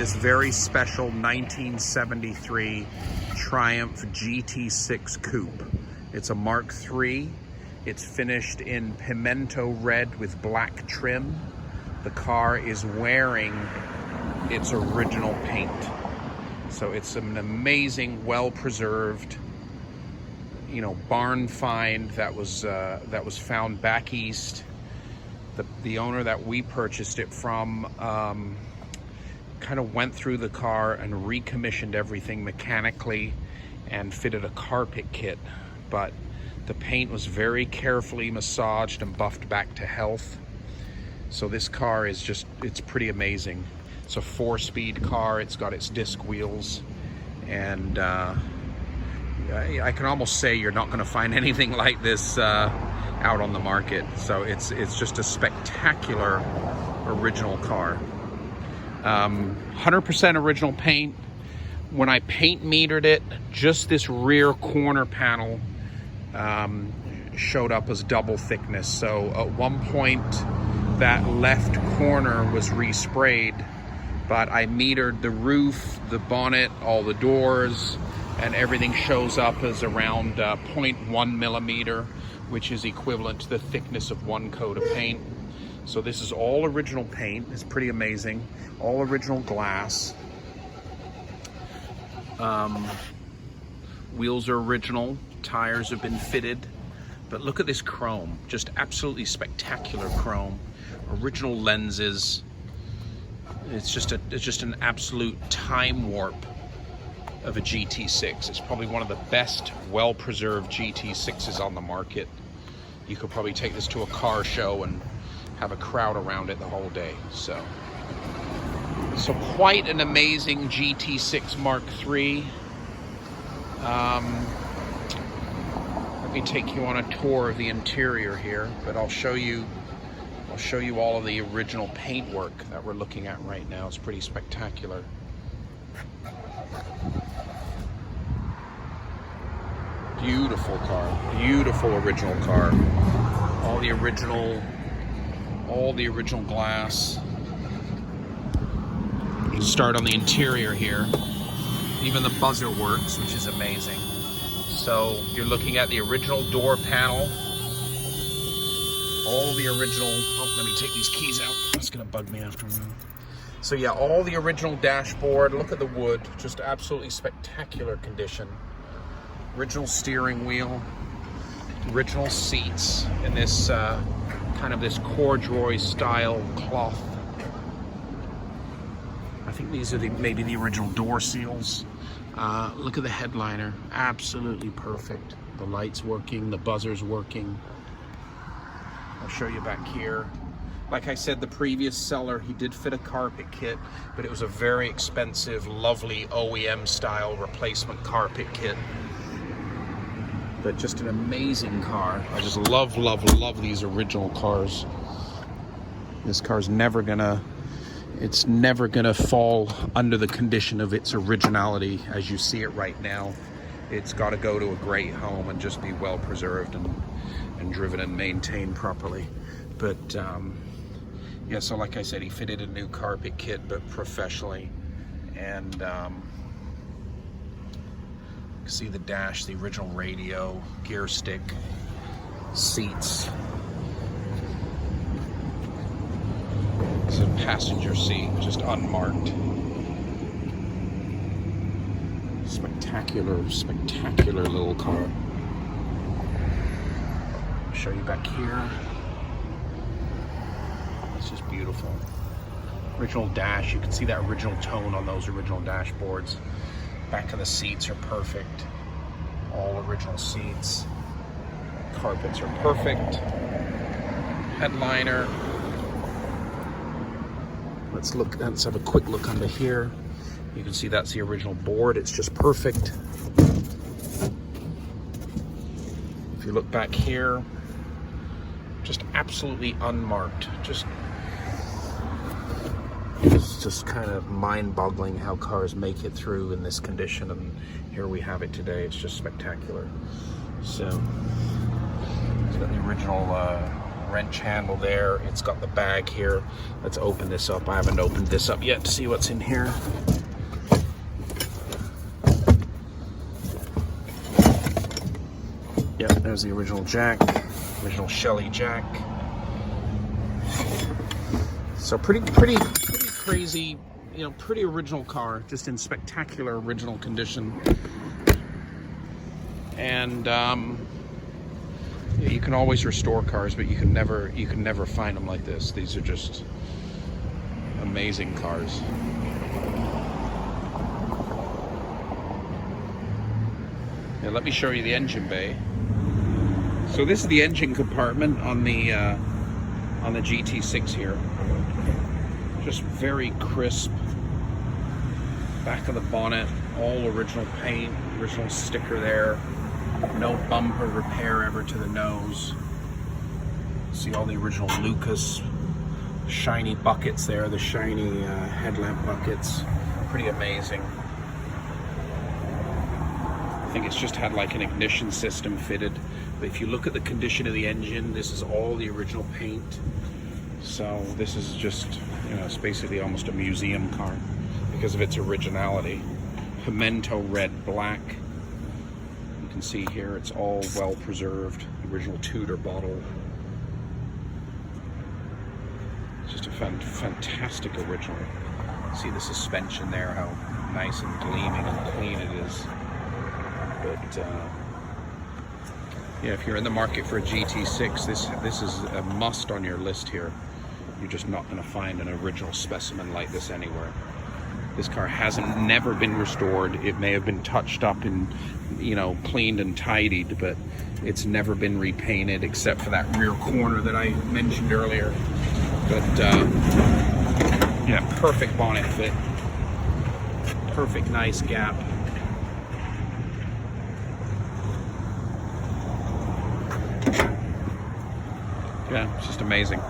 this very special 1973 Triumph GT-6 Coupe. It's a Mark III. It's finished in pimento red with black trim. The car is wearing its original paint. So it's an amazing, well-preserved, barn find that was found back east. The owner that we purchased it from kind of went through the car and recommissioned everything mechanically and fitted a carpet kit, but the paint was very carefully massaged and buffed back to health. So this car is it's pretty amazing. It's a 4-speed car. It's got its disc wheels, and I can almost say you're not going to find anything like this out on the market. So it's just a spectacular original car. 100% original paint. When I paint metered it, just this rear corner panel showed up as double thickness. So at one point that left corner was resprayed, but I metered the roof, the bonnet, all the doors, and everything shows up as around 0.1 millimeter, which is equivalent to the thickness of one coat of paint. So this is all original paint. It's pretty amazing. All original glass. Wheels are original. Tires have been fitted. But look at this chrome. Just absolutely spectacular chrome. Original lenses. It's just an absolute time warp of a GT6. It's probably one of the best well-preserved GT6s on the market. You could probably take this to a car show and have a crowd around it the whole day. So quite an amazing GT6 Mark III. Let me take you on a tour of the interior here, but I'll show you all of the original paintwork that we're looking at right now. It's pretty spectacular. Beautiful car, beautiful original car. All the original glass. You start on the interior here. Even the buzzer works, which is amazing. So you're looking at the original door panel. All the original, let me take these keys out. It's gonna bug me after a while. So yeah, all the original dashboard. Look at the wood, just absolutely spectacular condition. Original steering wheel, original seats in this kind of this corduroy style cloth. I think these are maybe the original door seals. Look at the headliner, absolutely perfect. The lights working, the buzzer's working. I'll show you back here. Like I said, the previous seller, he did fit a carpet kit, but it was a very expensive, lovely OEM style replacement carpet kit. But just an amazing car. I just love these original cars. This car's never gonna fall under the condition of its originality as you see it right now. It's got to go to a great home and just be well preserved and driven and maintained properly. But yeah, so like I said, he fitted a new carpet kit, but professionally. And see the dash, the original radio, gear stick, seats. It's a passenger seat, just unmarked. Spectacular little car. I'll show you back here. It's just beautiful. Original dash, you can see that original tone on those original dashboards. Back of the seats are perfect. All original seats. Carpets are perfect. Headliner. Let's have a quick look under here. You can see that's the original board. It's just perfect. If you look back here, just absolutely unmarked. It's just kind of mind-boggling how cars make it through in this condition, and here we have it today. It's just spectacular. So it's got the original wrench handle there. It's got the bag here. Let's open this up. I haven't opened this up yet to see what's in here. Yep, there's the original jack, original Shelly jack. So pretty crazy, you know, pretty original car, just in spectacular original condition. And you can always restore cars, but you can never find them like this. These are just amazing cars. Now let me show you the engine bay. So this is the engine compartment on the GT-6 here. Just very crisp. Back of the bonnet, all original paint, original sticker there. No bumper repair ever to the nose. See all the original Lucas shiny buckets there, the shiny headlamp buckets. Pretty amazing. I think it's just had like an ignition system fitted. But if you look at the condition of the engine, this is all the original paint. So this is just, you know, it's basically almost a museum car because of its originality. Pimento red, black. You can see here it's all well preserved. Original Tudor bottle. It's just a fantastic original. See the suspension there, how nice and gleaming and clean it is. But yeah, if you're in the market for a GT6, this is a must on your list here. You're just not going to find an original specimen like this anywhere. This car never been restored. It may have been touched up and, you know, cleaned and tidied, but it's never been repainted except for that rear corner that I mentioned earlier. But yeah, perfect bonnet fit. Perfect, nice gap. Yeah, it's just amazing.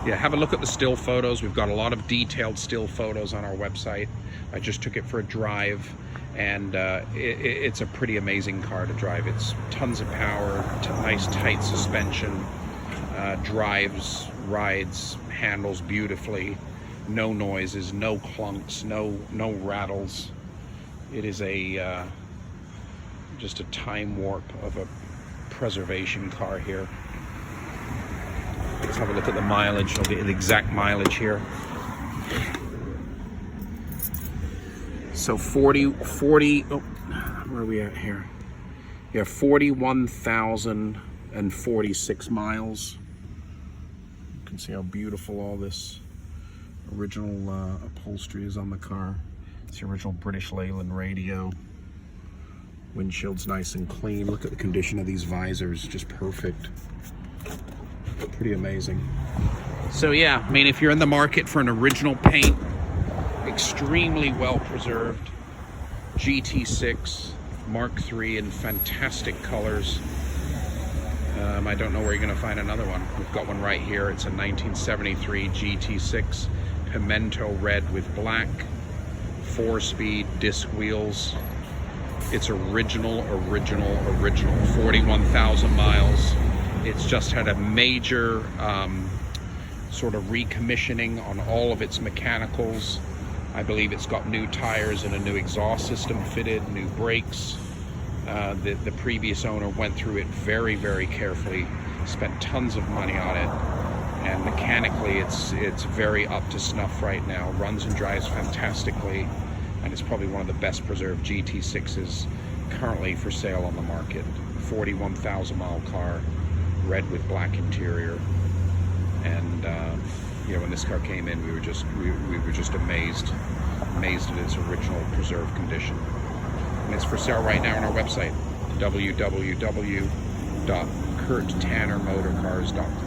Yeah, have a look at the still photos. We've got a lot of detailed still photos on our website. I just took it for a drive, and it's a pretty amazing car to drive. It's tons of power, nice tight suspension, drives, rides, handles beautifully, no noises, no clunks, no rattles. It is just a time warp of a preservation car here. Let's have a look at the mileage. I'll get the exact mileage here. So 40, oh, where are we at here? Yeah, 41,046 miles. You can see how beautiful all this original upholstery is on the car. It's the original British Leyland radio. Windshield's nice and clean. Look at the condition of these visors, just perfect. Pretty amazing. So yeah, I mean, if you're in the market for an original paint, extremely well preserved GT6 Mark III in fantastic colors. I don't know where you're going to find another one. We've got one right here. It's a 1973 GT6 Pimento red with black, 4-speed disc wheels. It's original, 41,000 miles. It's just had a major sort of recommissioning on all of its mechanicals. I believe it's got new tires and a new exhaust system fitted, new brakes. The previous owner went through it very, very carefully, spent tons of money on it, and mechanically it's very up to snuff right now. Runs and drives fantastically, and it's probably one of the best preserved GT6s currently for sale on the market. 41,000 mile car, red with black interior, and you know, when this car came in, we were just amazed at its original preserved condition. And it's for sale right now on our website, www.kurttannermotorcars.com.